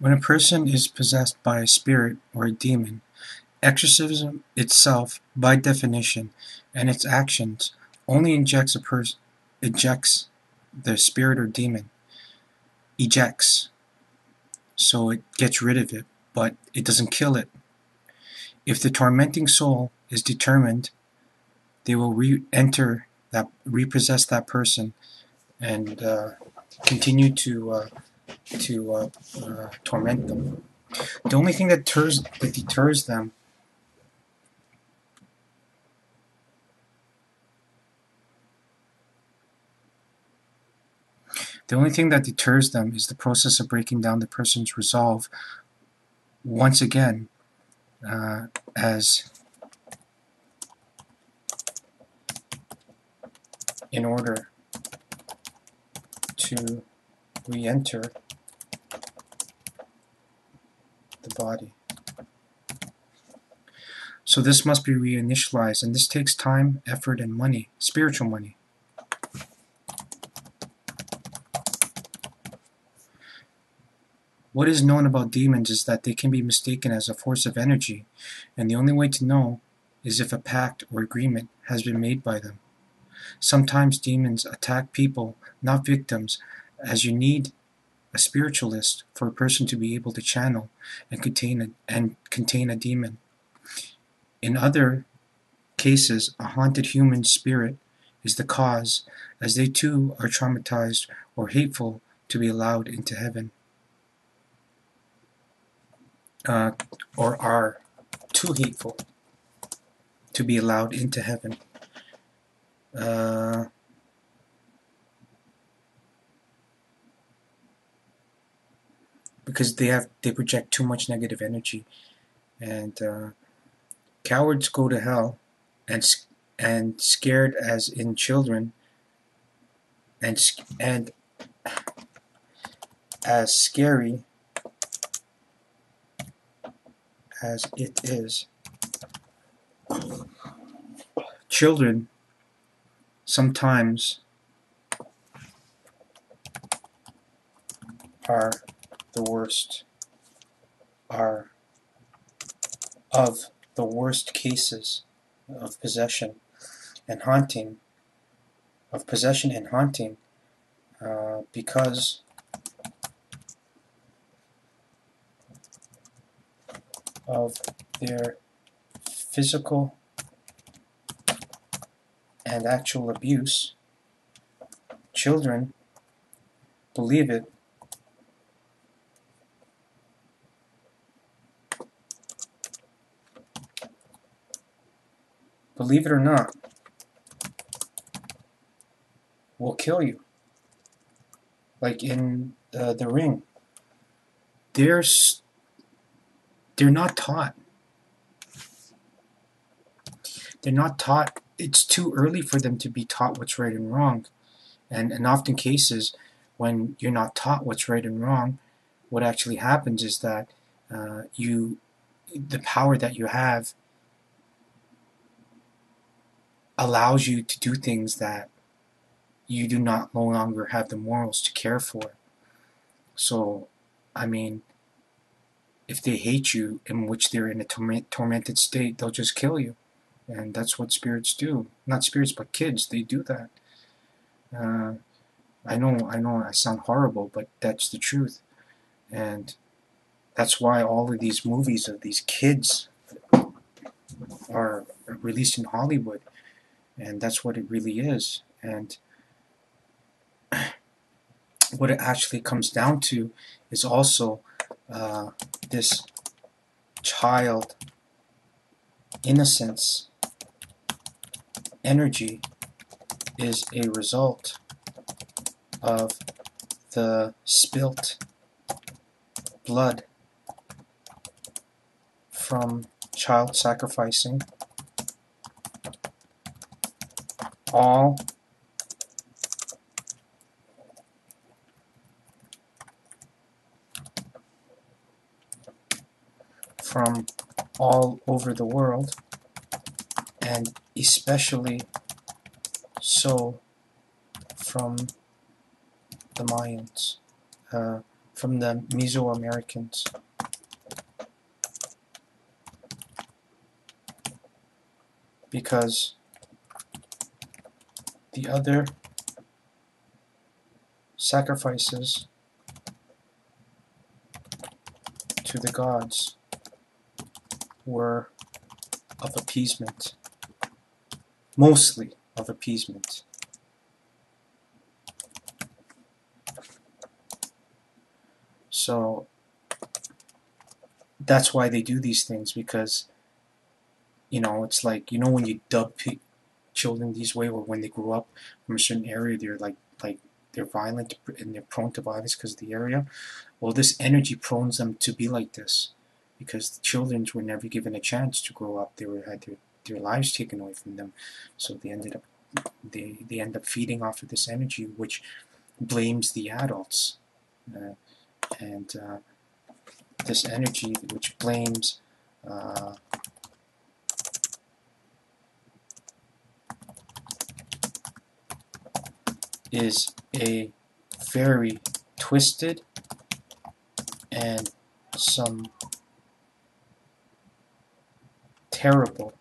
When a person is possessed by a spirit or a demon, exorcism itself, by definition, and its actions, only ejects the spirit or demon. Ejects. So it gets rid of it, but it doesn't kill it. If the tormenting soul is determined, they will repossess that person and continue to torment them. The only thing that deters them is the process of breaking down the person's resolve once again, as in order to re-enter the body. So this must be reinitialized, and this takes time, effort, and money, spiritual money. What is known about demons is that they can be mistaken as a force of energy, and the only way to know is if a pact or agreement has been made by them. Sometimes demons attack people, not victims, as you need a spiritualist for a person to be able to channel and contain a demon. In other cases, a haunted human spirit is the cause, as they too are traumatized or hateful to be allowed into heaven. Or are too hateful to be allowed into heaven. Because they project too much negative energy, and cowards go to hell, and scared as in children, and as scary as it is. Children sometimes are the worst, are of the worst cases of possession and haunting, because of their physical and actual abuse. Children believe it. Believe it or not, will kill you. Like in The Ring. They're not taught. They're not taught. It's too early for them to be taught what's right and wrong. And in often cases, when you're not taught what's right and wrong, what actually happens is that the power that you have allows you to do things that you do no longer have the morals to care for. So, I mean, if they hate you, in which they're in a tormented state, they'll just kill you. And that's what spirits do. Not spirits, but kids, they do that. I know I sound horrible, but that's the truth. And that's why all of these movies of these kids are released in Hollywood. And that's what it really is. And what it actually comes down to is also this child innocence energy is a result of the spilt blood from child sacrificing, all from all over the world, and especially so from the Mayans. from the Mesoamericans. Because the other sacrifices to the gods were of appeasement, mostly of appeasement. So that's why they do these things, because, you know, it's like, you know, when you dub children these way, or when they grow up from a certain area, they're like they're violent and they're prone to violence because of the area. Well, this energy prones them to be like this, because the children were never given a chance to grow up. They had their lives taken away from them, so they end up feeding off of this energy, which blames the adults, and this energy which blames is a very twisted and some terrible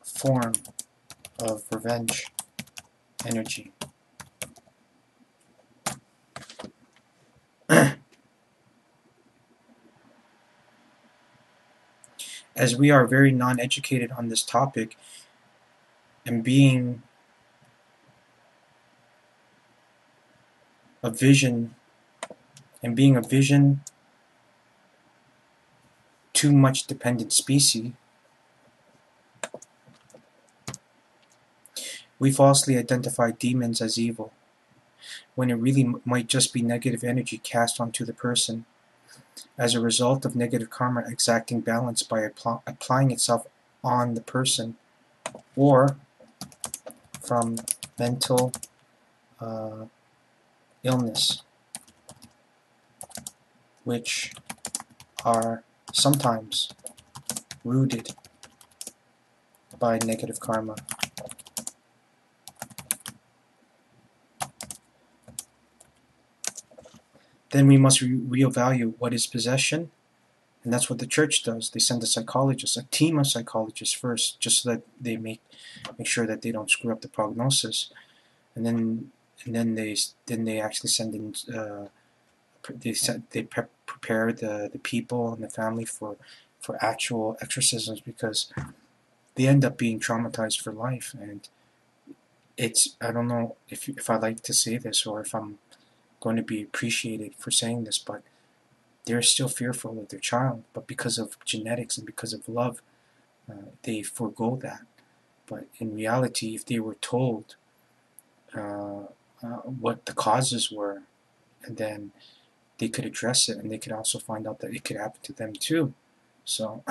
form of revenge energy. As we are very non-educated on this topic, and being a vision too much dependent species, we falsely identify demons as evil, when it really might just be negative energy cast onto the person as a result of negative karma exacting balance by applying itself on the person, or from mental illness, which are sometimes rooted by negative karma. Then we must reevaluate what is possession, and that's what the church does. They send a psychologist, a team of psychologists first, just so that they make sure that they don't screw up the prognosis, and then they actually send in they prepare the people and the family for actual exorcisms, because they end up being traumatized for life. And it's, I don't know if I like to say this, or if I'm going to be appreciated for saying this, but they're still fearful of their child, but because of genetics and because of love, they forego that. But in reality, if they were told what the causes were, and then they could address it, and they could also find out that it could happen to them too. So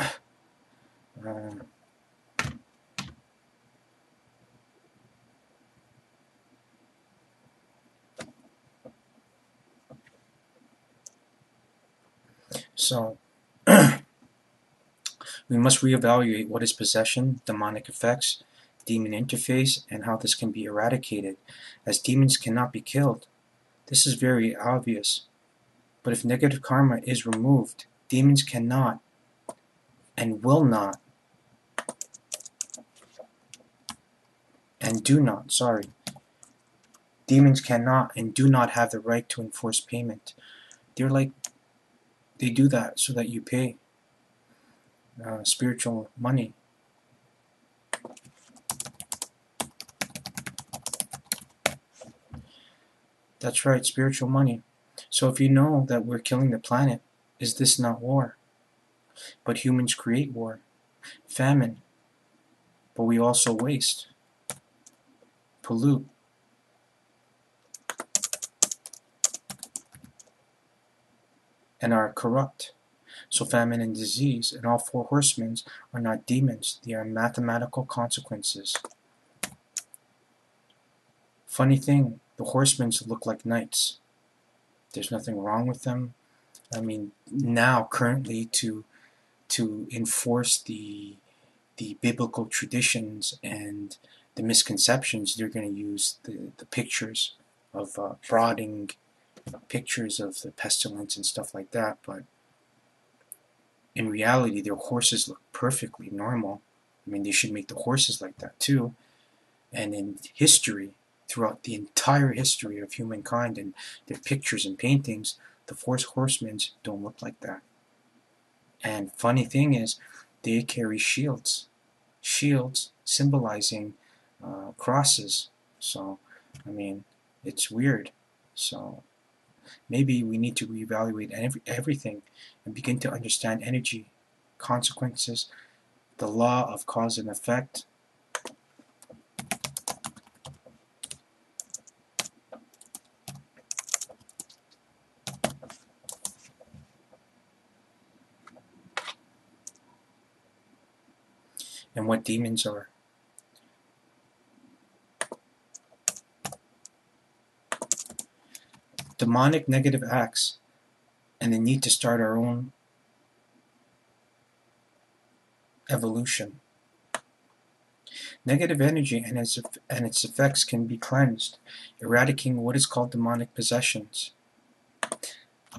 so we must reevaluate what is possession, demonic effects, demon interface, and how this can be eradicated, as demons cannot be killed. This is very obvious. But if negative karma is removed, demons cannot and will not and do not, demons cannot and do not have the right to enforce payment. They do that so that you pay spiritual money. That's right, spiritual money. So if you know that we're killing the planet, is this not war? But humans create war, famine, but we also waste, pollute, and are corrupt. So famine and disease and all four horsemen are not demons, they are mathematical consequences. Funny thing, the horsemen look like knights. There's nothing wrong with them. I mean, now currently to enforce the biblical traditions and the misconceptions, they're going to use the pictures of brooding pictures of the pestilence and stuff like that, but in reality their horses look perfectly normal. I mean, they should make the horses like that too. And in history, throughout the entire history of humankind and their pictures and paintings, the four horsemen don't look like that. And funny thing is, they carry shields symbolizing crosses. So, I mean, it's weird. So maybe we need to reevaluate everything and begin to understand energy, consequences, the law of cause and effect. And what demons are. Demonic negative acts and the need to start our own evolution. Negative energy and its effects can be cleansed, eradicating what is called demonic possessions.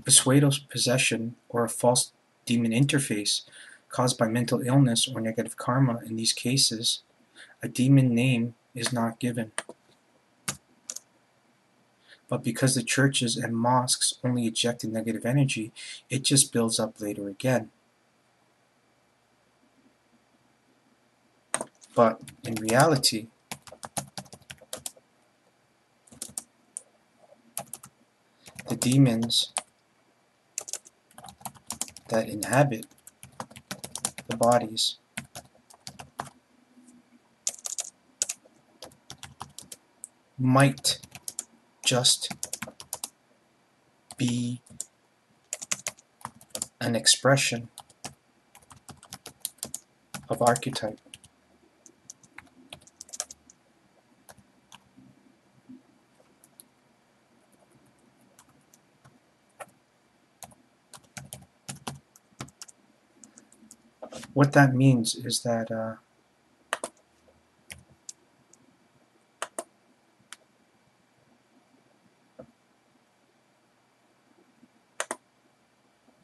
A pseudo possession or a false demon interface caused by mental illness or negative karma. In these cases, a demon name is not given. But because the churches and mosques only eject negative energy, it just builds up later again. But in reality, the demons that inhabit the bodies might just be an expression of archetype. What that means is that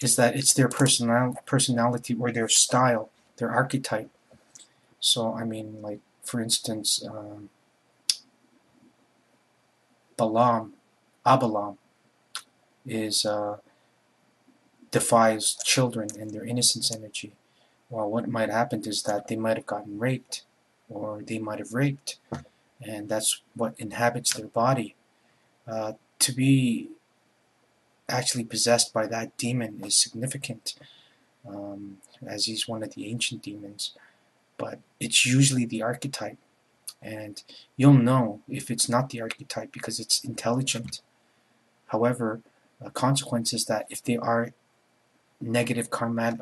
it's their personality or their style, their archetype. So I mean, like for instance, Abalam is defies children and their innocence energy. Well, what might happen is that they might have gotten raped, or they might have raped, and that's what inhabits their body. To be actually possessed by that demon is significant, as he's one of the ancient demons. But it's usually the archetype, and you'll know if it's not the archetype because it's intelligent. However, a consequence is that if they are negative karma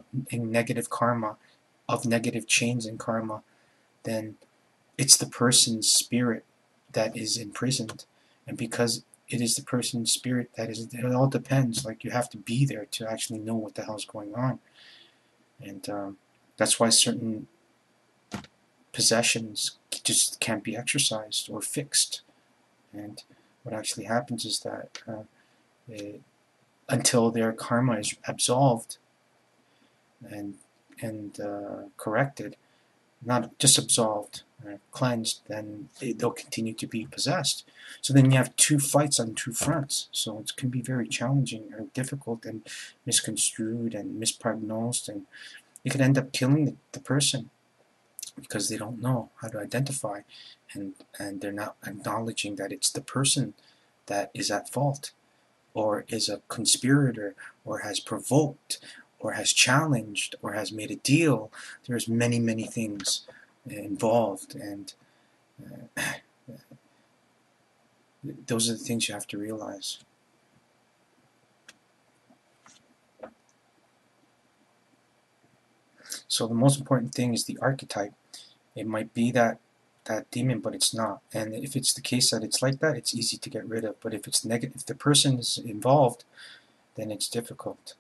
of negative chains in karma, then it's the person's spirit that is imprisoned. And because it is the person's spirit that is, it all depends. Like, you have to be there to actually know what the hell's going on. And that's why certain possessions just can't be exorcised or fixed. And what actually happens is that until their karma is absolved and corrected, not just absolved, cleansed, then they'll continue to be possessed. So then you have two fights on two fronts. So it can be very challenging or difficult and misconstrued and misprognosed, and you could end up killing the person because they don't know how to identify, and they're not acknowledging that it's the person that is at fault, or is a conspirator, or has provoked, or has challenged, or has made a deal. There's many, many things involved, and those are the things you have to realize. So the most important thing is the archetype. It might be that demon, but it's not. And if it's the case that it's like that, it's easy to get rid of. But if it's negative, if the person is involved, then it's difficult.